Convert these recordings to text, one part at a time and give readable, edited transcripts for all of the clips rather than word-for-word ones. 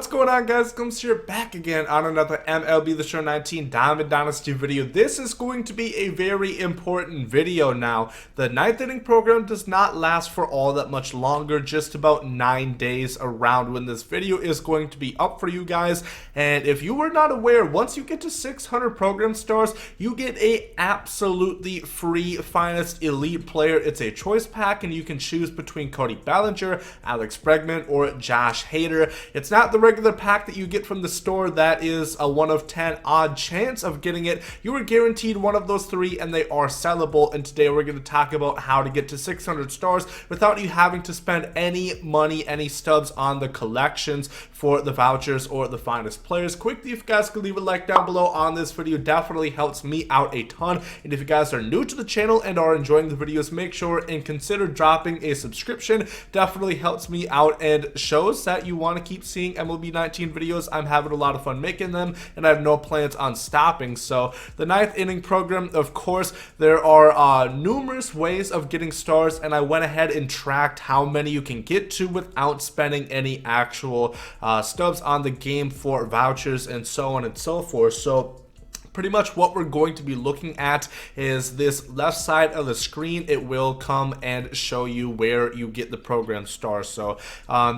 What's going on, guys? Gomes here, back again on another MLB The Show 19 Diamond Dynasty video. This is going to be a very important video now. The 9th inning program does not last for all that much longer, just about 9 days around when this video is going to be up for you guys. And if you were not aware, once you get to 600 program stars, you get a absolutely free Finest Elite player. It's a choice pack, and you can choose between Cody Bellinger, Alex Bregman, or Josh Hader. It's not the regular pack that you get from the store that is a 1 of 10 odd chance of getting it. You are guaranteed one of those three, and they are sellable. And today we're going to talk about how to get to 600 stars without you having to spend any money, any stubs on the collections for the vouchers or the finest players. Quickly, if you guys could leave a like down below on this video, definitely helps me out a ton. And if you guys are new to the channel and are enjoying the videos, make sure and consider dropping a subscription. Definitely helps me out and shows that you want to keep seeing MLB 19 videos. I'm having a lot of fun making them, and I have no plans on stopping. So the 9th inning program, of course, there are numerous ways of getting stars, and I went ahead and tracked how many you can get to without spending any actual stubs on the game for vouchers and so on and so forth. So pretty much what we're going to be looking at is this left side of the screen. It will come and show you where you get the program stars. So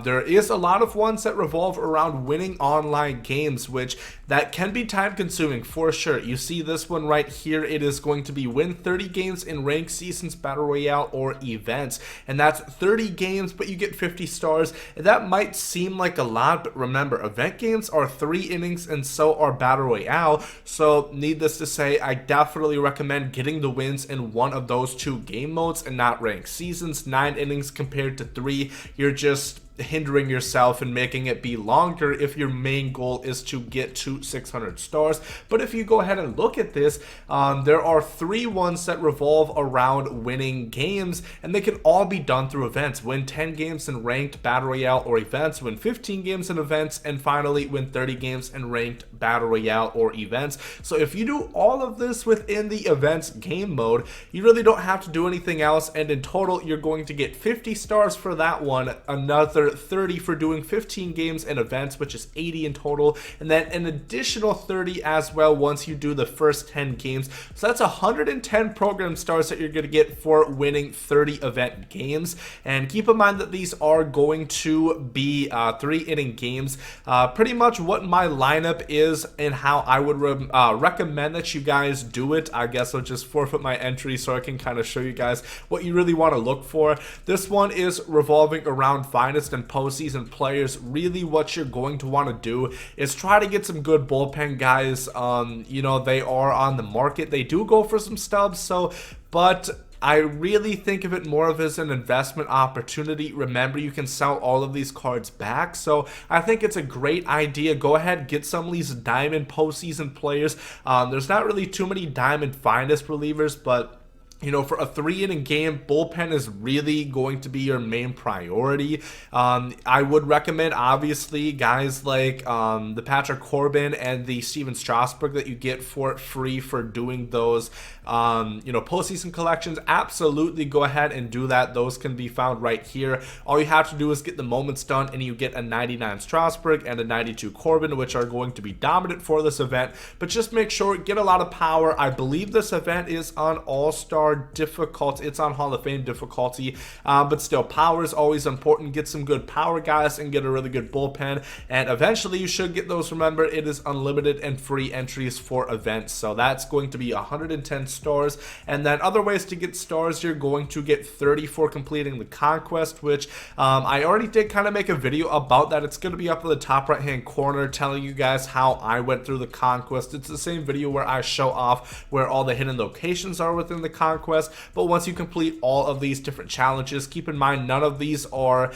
there is a lot of ones that revolve around winning online games, which that can be time consuming for sure. You see this one right here. It is going to be win 30 games in ranked seasons, battle royale, or events, and that's 30 games, but you get 50 stars. And that might seem like a lot, but remember, event games are 3 innings and so are battle royale. So needless to say, I definitely recommend getting the wins in one of those 2 game modes and not ranked seasons. 9 innings compared to 3, you're just hindering yourself and making it be longer if your main goal is to get to 600 stars. But if you go ahead and look at this, there are 3 ones that revolve around winning games, and they can all be done through events. Win 10 games in ranked, battle royale, or events, win 15 games in events, and finally win 30 games in ranked, battle royale, or events. So if you do all of this within the events game mode, you really don't have to do anything else, and in total you're going to get 50 stars for that one, another 30 for doing 15 games and events, which is 80 in total, and then an additional 30 as well once you do the first 10 games. So that's 110 program stars that you're going to get for winning 30 event games. And keep in mind that these are going to be 3 inning games. Pretty much what my lineup is and how I would recommend that you guys do it. I guess I'll just forfeit my entry so I can kind of show you guys what you really want to look for. This one is revolving around finest and postseason players. Really what you're going to want to do is try to get some good bullpen guys. You know, they are on the market. They do go for some stubs, but I really think of it more of as an investment opportunity. Remember, you can sell all of these cards back, so I think it's a great idea. Go ahead, get some of these diamond postseason players. There's not really too many diamond finest relievers, but you know, for a 3 inning game, bullpen is really going to be your main priority. I would recommend, obviously, guys like the Patrick Corbin and the Steven Strasburg that you get for free for doing those, you know, postseason collections. Absolutely go ahead and do that. Those can be found right here. All you have to do is get the moments done, and you get a 99 Strasburg and a 92 Corbin, which are going to be dominant for this event. But just make sure, get a lot of power. I believe this event is on All-Star difficulty. It's on Hall of Fame difficulty, but still, power is always important. Get some good power guys and get a really good bullpen, and eventually you should get those. Remember, it is unlimited and free entries for events, so that's going to be 110 stars. And then other ways to get stars, you're going to get 30 for completing the conquest, which I already did kind of make a video about that. It's going to be up in the top right hand corner telling you guys how I went through the conquest. It's the same video where I show off where all the hidden locations are within the conquest. But once you complete all of these different challenges, keep in mind none of these are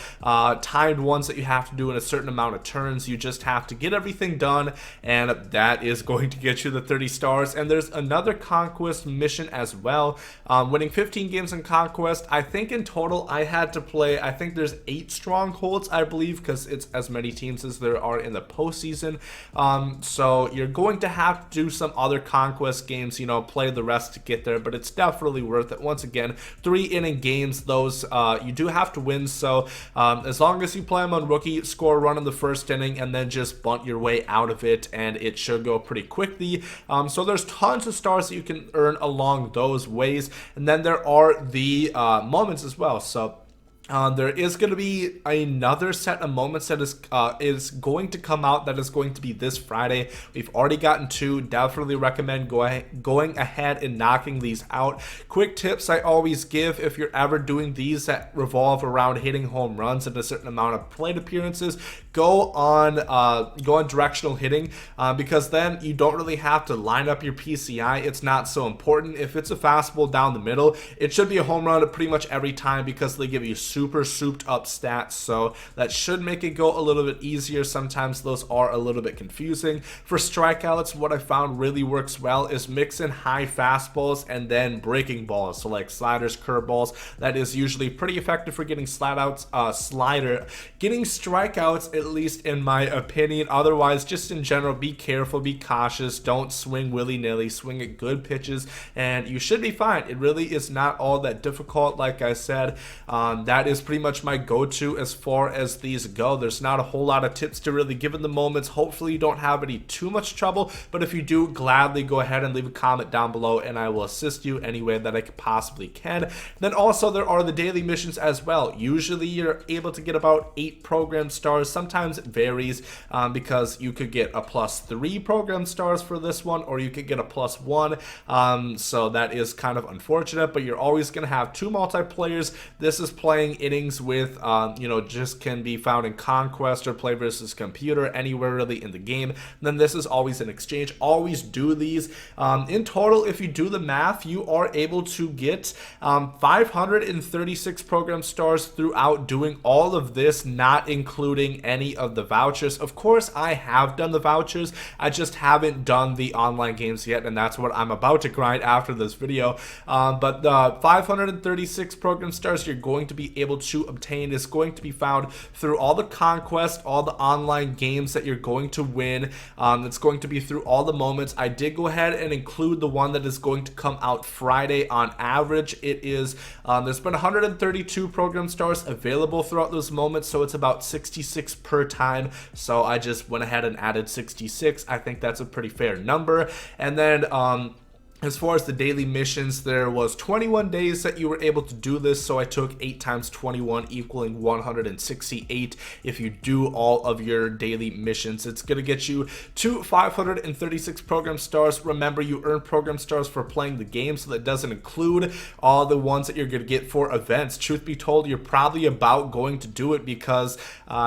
timed ones that you have to do in a certain amount of turns. You just have to get everything done, and that is going to get you the 30 stars. And there's another conquest mission as well, winning 15 games in conquest. I think in total I had to play, I think there's 8 strongholds, I believe, because it's as many teams as there are in the postseason. So you're going to have to do some other conquest games, you know, play the rest to get there, but it's definitely really worth it. Once again, 3-inning games, those you do have to win, so as long as you play them on rookie, score a run in the first inning and then just bunt your way out of it, and it should go pretty quickly. So there's tons of stars that you can earn along those ways, and then there are the moments as well. So there is going to be another set of moments that is going to come out that is going to be this Friday. We've already gotten 2. Definitely recommend going ahead and knocking these out. Quick tips I always give if you're ever doing these that revolve around hitting home runs and a certain amount of plate appearances, go on directional hitting, because then you don't really have to line up your PCI. It's not so important. If it's a fastball down the middle, it should be a home run pretty much every time because they give you super souped up stats, so that should make it go a little bit easier. Sometimes those are a little bit confusing. For strikeouts, what I found really works well is mix in high fastballs and then breaking balls, so like sliders, curveballs. That is usually pretty effective for getting getting strikeouts, at least in my opinion. Otherwise, just in general, be careful, be cautious, don't swing willy-nilly, swing at good pitches, and you should be fine. It really is not all that difficult. Like I said, that is pretty much my go-to as far as these go. There's not a whole lot of tips to really give in the moments. Hopefully you don't have any too much trouble, but if you do, gladly go ahead and leave a comment down below and I will assist you any way that I possibly can. Then also there are the daily missions as well. Usually you're able to get about 8 program stars. Sometimes it varies because you could get a +3 program stars for this one, or you could get a +1, so that is kind of unfortunate, but you're always going to have 2 multiplayers. This is playing innings with just can be found in Conquest or Play versus Computer, anywhere really in the game. Then this is always an exchange. Always do these. In total, if you do the math, you are able to get 536 program stars throughout doing all of this, not including any of the vouchers. Of course, I have done the vouchers, I just haven't done the online games yet, and that's what I'm about to grind after this video. But the 536 program stars you're going to be able to obtain is going to be found through all the conquest, all the online games that you're going to win. It's going to be through all the moments. I did go ahead and include the one that is going to come out Friday. On average, it is there's been 132 program stars available throughout those moments, so it's about 66 per time. So I just went ahead and added 66. I think that's a pretty fair number. And then as far as the daily missions, there was 21 days that you were able to do this, so I took 8 times 21 equaling 168. If you do all of your daily missions, it's going to get you to 536 program stars. Remember, you earn program stars for playing the game, so that doesn't include all the ones that you're going to get for events. Truth be told, you're probably about going to do it because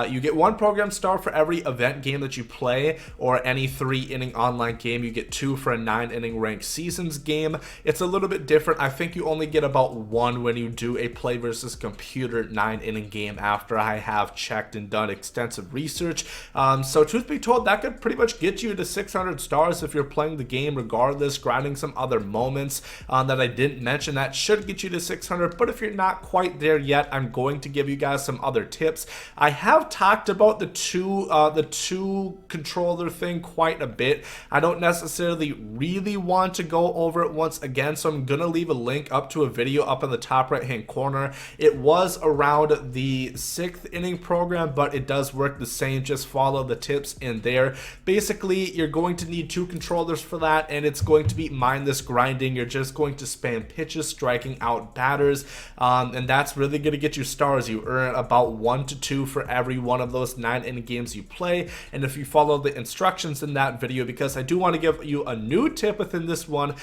you get 1 program star for every event game that you play, or any 3-inning online game. You get 2 for a 9-inning ranked season game. It's a little bit different. I think you only get about 1 when you do a Play versus Computer 9-inning game, after I have checked and done extensive research. So truth be told, that could pretty much get you to 600 stars if you're playing the game regardless, grinding some other moments that I didn't mention. That should get you to 600, but if you're not quite there yet, I'm going to give you guys some other tips. I have talked about the two controller thing quite a bit. I don't necessarily really want to go over it once again, so I'm gonna leave a link up to a video up in the top right hand corner. It was around the 6th inning program, but it does work the same. Just follow the tips in there. Basically, you're going to need 2 controllers for that, and it's going to be mindless grinding. You're just going to spam pitches, striking out batters, and that's really gonna get you stars. You earn about 1 to 2 for every one of those 9-inning games you play, and if you follow the instructions in that video, because I do want to give you a new tip within this one,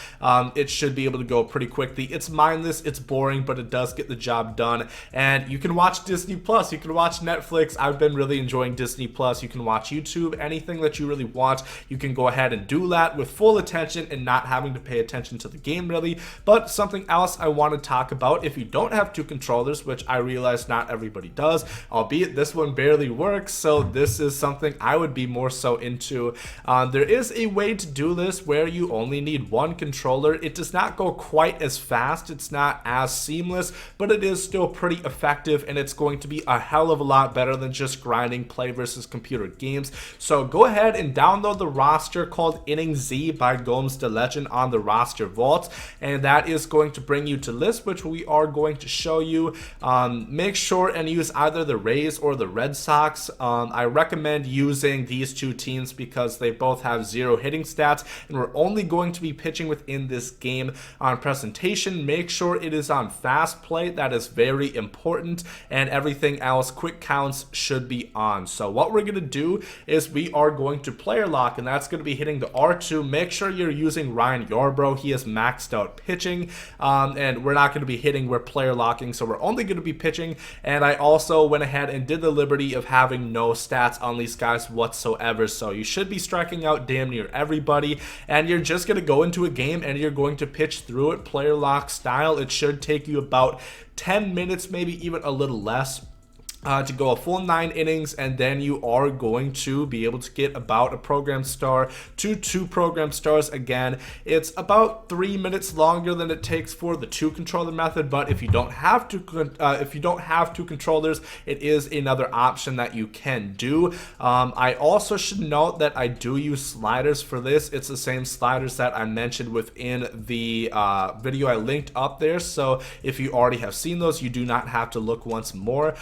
it should be able to go pretty quickly. It's mindless, it's boring, but it does get the job done. And you can watch Disney Plus, you can watch Netflix. I've been really enjoying Disney Plus. You can watch YouTube, anything that you really want. You can go ahead and do that with full attention and not having to pay attention to the game really. But something else I want to talk about, if you don't have 2 controllers, which I realize not everybody does, albeit this one barely works, so this is something I would be more so into. There is a way to do this where you only need 1 controller controller. It does not go quite as fast, it's not as seamless, but it is still pretty effective, and it's going to be a hell of a lot better than just grinding play versus computer games. So go ahead and download the roster called Inning Z by GomesDaLegend on the roster vault, and that is going to bring you to list, which we are going to show you. Make sure and use either the Rays or the Red Sox. I recommend using these two teams because they both have 0 hitting stats, and we're only going to be pitching within this game. On presentation, make sure it is on fast play. That is very important, and everything else, quick counts, should be on. So what we're going to do is we are going to player lock, and that's going to be hitting the R2. Make sure you're using Ryan Yarbrough. He is maxed out pitching, and we're not going to be hitting, we're player locking, so we're only going to be pitching. And I also went ahead and did the liberty of having no stats on these guys whatsoever, so you should be striking out damn near everybody, and you're just going to go into a game and you're going to pitch through it player lock style. It should take you about 10 minutes, maybe even a little less, to go a full 9 innings, and then you are going to be able to get about a program star to 2 program stars. Again, it's about 3 minutes longer than it takes for the 2 controller method, but if you don't have two controllers, it is another option that you can do. I also should note that I do use sliders for this. It's the same sliders that I mentioned within the video I linked up there, so if you already have seen those, you do not have to look once more.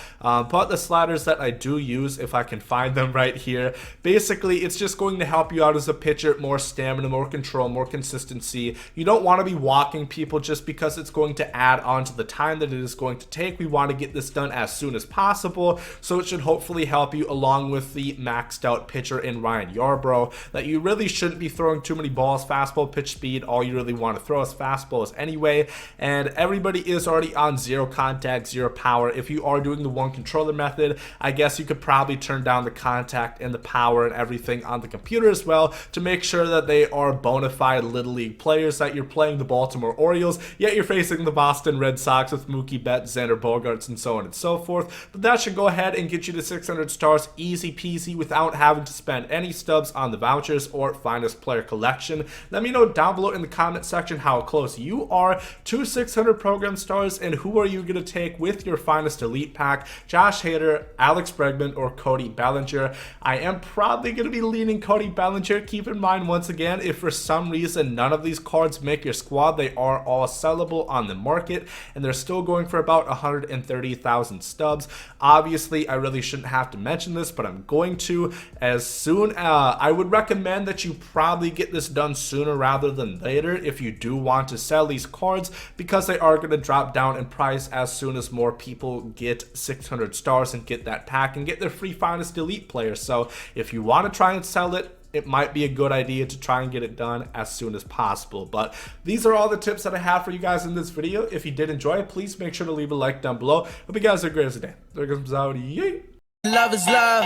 But the sliders that I do use, if I can find them right here, basically it's just going to help you out as a pitcher. More stamina, more control, more consistency. You don't want to be walking people just because it's going to add on to the time that it is going to take. We want to get this done as soon as possible, so it should hopefully help you, along with the maxed out pitcher in Ryan Yarbrough, that you really shouldn't be throwing too many balls. Fastball pitch speed, all you really want to throw is fastballs anyway, and everybody is already on 0 contact, 0 power. If you are doing the 1 controller method, I guess you could probably turn down the contact and the power and everything on the computer as well to make sure that they are bona fide Little League players, that you're playing the Baltimore Orioles, yet you're facing the Boston Red Sox with Mookie Betts, Xander Bogaerts, and so on and so forth. But that should go ahead and get you to 600 stars easy peasy without having to spend any stubs on the vouchers or finest player collection. Let me know down below in the comment section how close you are to 600 program stars, and who are you going to take with your finest elite pack. Josh Hader, Alex Bregman, or Cody Bellinger. I am probably going to be leaning Cody Bellinger. Keep in mind, once again, if for some reason none of these cards make your squad, they are all sellable on the market, and they're still going for about 130,000 stubs. Obviously, I really shouldn't have to mention this, but I'm going to. As soon I would recommend that you probably get this done sooner rather than later if you do want to sell these cards, because they are going to drop down in price as soon as more people get 600 stars and get that pack and get their free finest elite player. So if you want to try and sell it, it might be a good idea to try and get it done as soon as possible. But these are all the tips that I have for you guys in this video. If you did enjoy it, please make sure to leave a like down below. Hope you guys are great as a day. There goes out. Yay! Love is love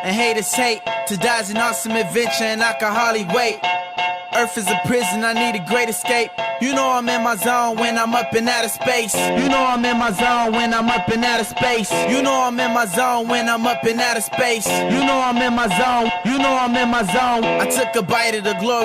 and hate is hate. To die is an awesome adventure and I can hardly wait. Earth is a prison, I need a great escape. You know I'm in my zone when I'm up in outer space. You know I'm in my zone when I'm up in outer space. You know I'm in my zone when I'm up in outer space. You know I'm in my zone. You know I'm in my zone. I took a bite of the glory.